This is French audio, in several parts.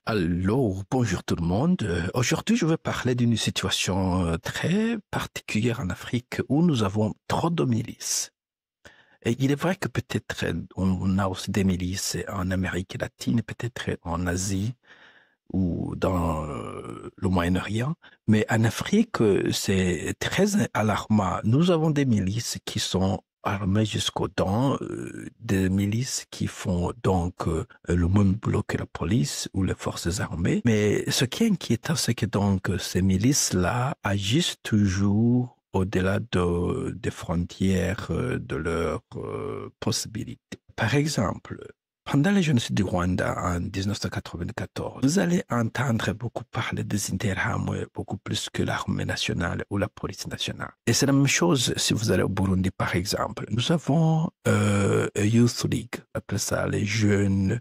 Alors, bonjour tout le monde. Aujourd'hui, je vais parler d'une situation très particulière en Afrique où nous avons trop de milices. Et il est vrai que peut-être on a aussi des milices en Amérique latine, peut-être en Asie ou dans le Moyen-Orient, mais en Afrique, c'est très alarmant. Nous avons des milices qui sont armées jusqu'aux dents, des milices qui font donc le même boulot que la police ou les forces armées. Mais ce qui est inquiétant, c'est que donc ces milices-là agissent toujours au-delà des frontières de leurs possibilités. Par exemple, pendant le génocide du Rwanda en 1994, vous allez entendre beaucoup parler des Interahamwe, beaucoup plus que l'armée nationale ou la police nationale. Et c'est la même chose si vous allez au Burundi, par exemple. Nous avons un Youth League, on appelle ça les jeunes,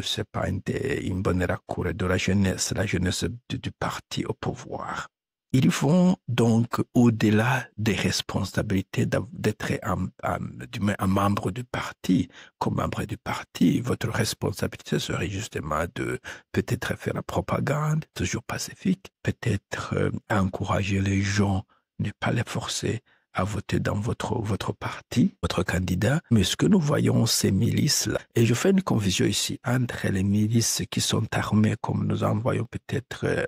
c'est pas une bonne raccourci de la jeunesse du parti au pouvoir. Ils vont donc au-delà des responsabilités d'être un membre du parti. Comme membre du parti, votre responsabilité serait justement de peut-être faire la propagande, toujours pacifique, peut-être encourager les gens, ne pas les forcer à voter dans votre parti, votre candidat. Mais ce que nous voyons, ces milices-là, et je fais une confusion ici entre les milices qui sont armées, comme nous en voyons peut-être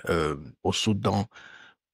au Soudan,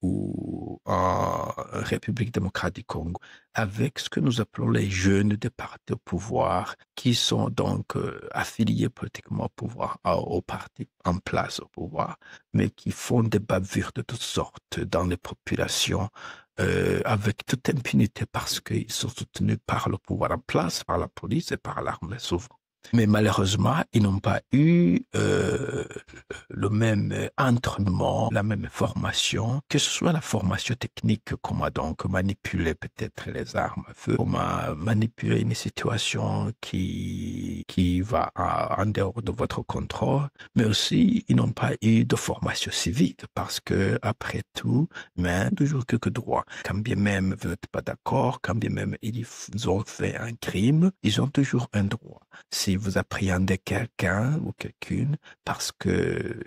ou en République démocratique du Congo, avec ce que nous appelons les jeunes des partis au pouvoir, qui sont donc affiliés politiquement au pouvoir, au parti en place au pouvoir, mais qui font des bavures de toutes sortes dans les populations, avec toute impunité parce qu'ils sont soutenus par le pouvoir en place, par la police et par l'armée souvent. Mais malheureusement, ils n'ont pas eu le même entraînement, la même formation, que ce soit la formation technique, comment donc manipuler peut-être les armes à feu, comment manipuler une situation qui va en dehors de votre contrôle, mais aussi ils n'ont pas eu de formation civique parce que après tout, mais toujours quelques droits. Quand bien même vous n'êtes pas d'accord, quand bien même ils ont fait un crime, ils ont toujours un droit. Si vous appréhendez quelqu'un ou quelqu'une parce que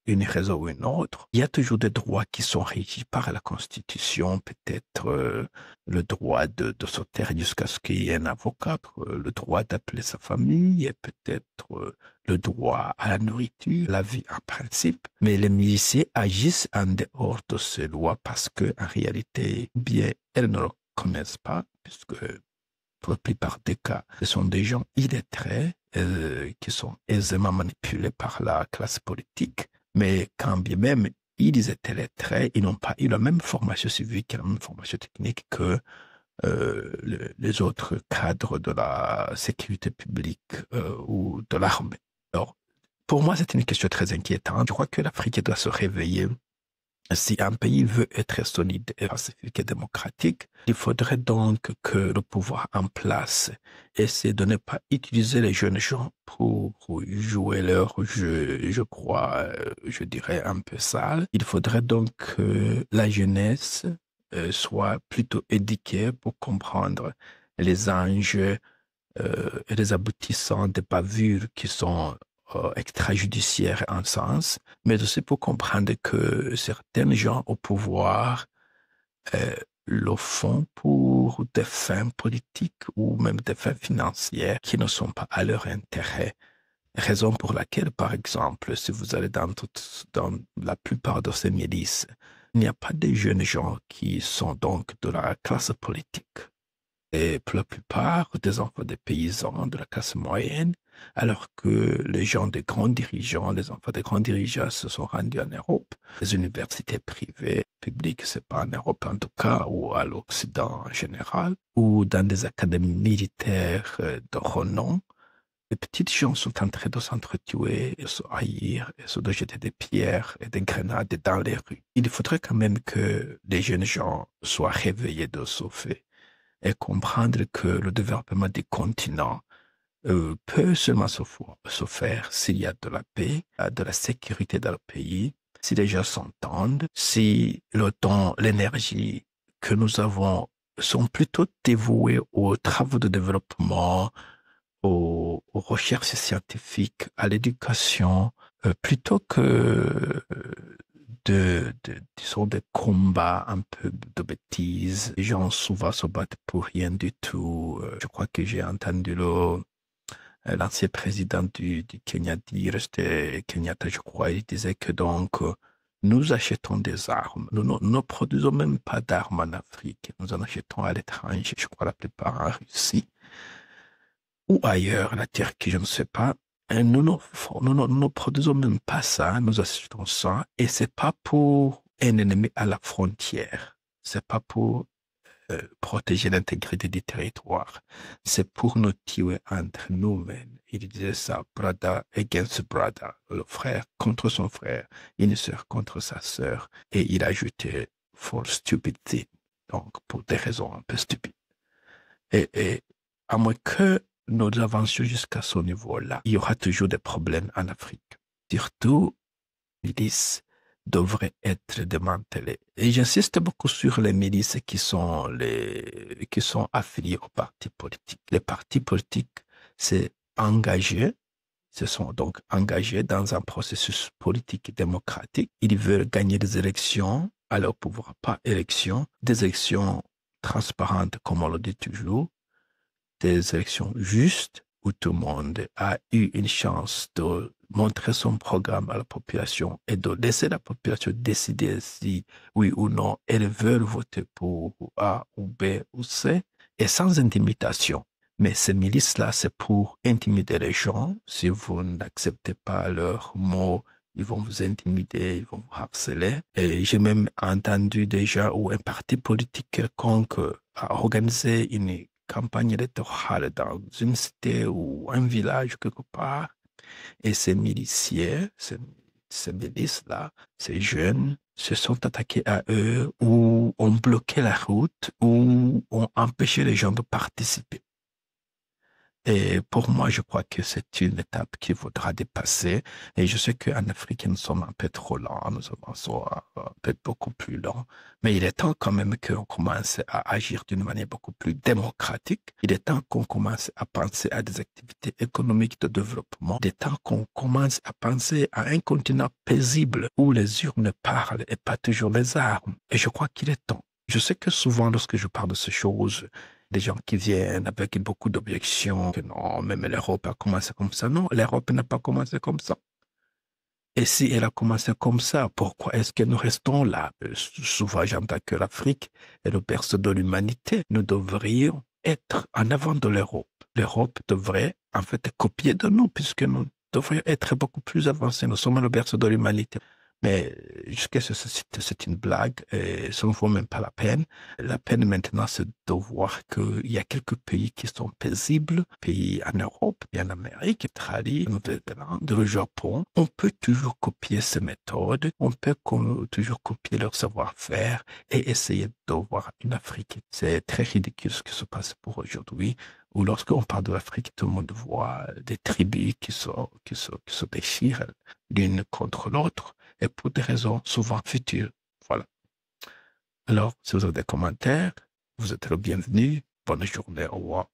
une raison ou une autre, il y a toujours des droits qui sont régis par la Constitution, peut-être le droit de se taire jusqu'à ce qu'il y ait un avocat, le droit d'appeler sa famille, et peut-être le droit à la nourriture, la vie en principe. Mais les miliciens agissent en dehors de ces lois parce que, en réalité, bien, elles ne le connaissent pas, puisque pour la plupart des cas, ce sont des gens illettrés qui sont aisément manipulés par la classe politique. Mais quand bien même ils étaient lettrés, ils n'ont pas eu la même formation civique et la même formation technique que les autres cadres de la sécurité publique ou de l'armée. Alors, pour moi, c'est une question très inquiétante. Je crois que l'Afrique doit se réveiller. Si un pays veut être solide et pacifique et démocratique, il faudrait donc que le pouvoir en place essaie de ne pas utiliser les jeunes gens pour jouer leur jeu, je crois, je dirais un peu sale. Il faudrait donc que la jeunesse soit plutôt éduquée pour comprendre les enjeux et les aboutissants des bavures qui sont extrajudiciaires en sens, mais aussi pour comprendre que certains gens au pouvoir euh, le font pour des fins politiques ou même des fins financières qui ne sont pas à leur intérêt. Raison pour laquelle, par exemple, si vous allez dans la plupart de ces milices, il n'y a pas de jeunes gens qui sont donc de la classe politique et pour la plupart des enfants des paysans de la classe moyenne, alors que les gens des grands dirigeants, les enfants des grands dirigeants se sont rendus en Europe. Les universités privées, publiques, c'est pas en Europe en tout cas, ou à l'Occident en général, ou dans des académies militaires de renom. Les petites gens sont en train de s'entretuer et se haïr et se jeter des pierres et des grenades dans les rues. Il faudrait quand même que les jeunes gens soient réveillés de ce fait et comprendre que le développement des continents peut seulement se faire s'il y a de la paix, de la sécurité dans le pays, si les gens s'entendent, si le temps, l'énergie que nous avons sont plutôt dévoués aux travaux de développement, aux recherches scientifiques, à l'éducation, plutôt que disons, des combats un peu de bêtises. Les gens souvent se battent pour rien du tout. Je crois que j'ai entendu l'ancien président du Kenya dire, c'était Kenyatta, je crois, il disait que donc, nous achetons des armes. Nous ne produisons même pas d'armes en Afrique. Nous en achetons à l'étranger, je crois la plupart en Russie ou ailleurs, la Turquie, je ne sais pas. Et nous ne produisons même pas ça, nous achetons ça, et c'est pas pour un ennemi à la frontière. C'est pas pour protéger l'intégrité du territoire. C'est pour nous tuer entre nous-mêmes. Il disait ça, brother against brother, le frère contre son frère, une sœur contre sa sœur. Et il ajoutait for stupid thing, donc pour des raisons un peu stupides. Et à moins que nous avancions jusqu'à ce niveau-là, il y aura toujours des problèmes en Afrique. Surtout, milices devraient être démantelées. Et j'insiste beaucoup sur les milices qui sont affiliées aux partis politiques. Les partis politiques, c'est engagé, se sont donc engagés dans un processus politique et démocratique. Ils veulent gagner des élections, alors pouvoir pas élections, des élections transparentes, comme on le dit toujours, des élections justes où tout le monde a eu une chance de montrer son programme à la population et de laisser la population décider si oui ou non elle veut voter pour A ou B ou C et sans intimidation. Mais ces milices-là, c'est pour intimider les gens. Si vous n'acceptez pas leurs mots, ils vont vous intimider, ils vont vous harceler. Et j'ai même entendu déjà où un parti politique quelconque a organisé une campagne électorale dans une cité ou un village quelque part. Et ces miliciens, ces milices-là, ces jeunes, se sont attaqués à eux ou ont bloqué la route ou ont empêché les gens de participer. Et pour moi, je crois que c'est une étape qu'il faudra dépasser. Et je sais qu'en Afrique, nous sommes un peu trop lents, nous avançons peut-être beaucoup plus lents. Mais il est temps quand même qu'on commence à agir d'une manière beaucoup plus démocratique. Il est temps qu'on commence à penser à des activités économiques de développement. Il est temps qu'on commence à penser à un continent paisible où les urnes parlent et pas toujours les armes. Et je crois qu'il est temps. Je sais que souvent, lorsque je parle de ces choses, des gens qui viennent avec beaucoup d'objections, que non, même l'Europe a commencé comme ça. Non, l'Europe n'a pas commencé comme ça. Et si elle a commencé comme ça, pourquoi est-ce que nous restons là? Souvent, j'entends que l'Afrique est le berceau de l'humanité. Nous devrions être en avant de l'Europe. L'Europe devrait, en fait, copier de nous, puisque nous devrions être beaucoup plus avancés. Nous sommes le berceau de l'humanité. Mais jusqu'à ce c'est une blague et ça ne vaut même pas la peine. La peine maintenant, c'est de voir qu'il y a quelques pays qui sont paisibles, pays en Europe et en Amérique, Australie, Nouvelle-Zélande, le Japon. On peut toujours copier ces méthodes, on peut toujours copier leur savoir-faire et essayer de voir une Afrique. C'est très ridicule ce qui se passe pour aujourd'hui, où lorsqu'on parle de l'Afrique, tout le monde voit des tribus qui se déchirent l'une contre l'autre et pour des raisons souvent futures. Voilà. Alors, si vous avez des commentaires, vous êtes le bienvenu. Bonne journée. Au revoir.